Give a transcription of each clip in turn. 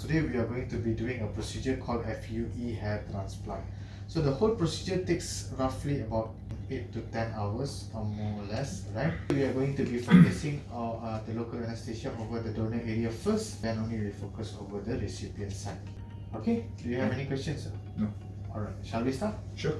Today we are going to be doing a procedure called FUE hair transplant. So the whole procedure takes roughly about 8 to 10 hours or more or less, right? We are going to be focusing on the local anesthesia over the donor area first, then only we focus over the recipient side. Okay, do you have any questions, sir? No. Alright, shall we start? Sure.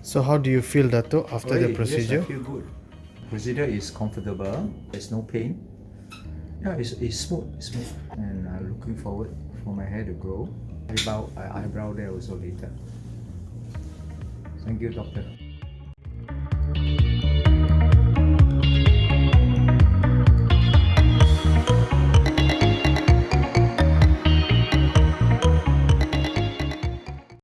So how do you feel, Dato, after the procedure? Yes, I feel good. Procedure is comfortable. There's no pain. Yeah, it's smooth, and I'm looking forward for my hair to grow. Eyebrow there also later. Thank you, doctor.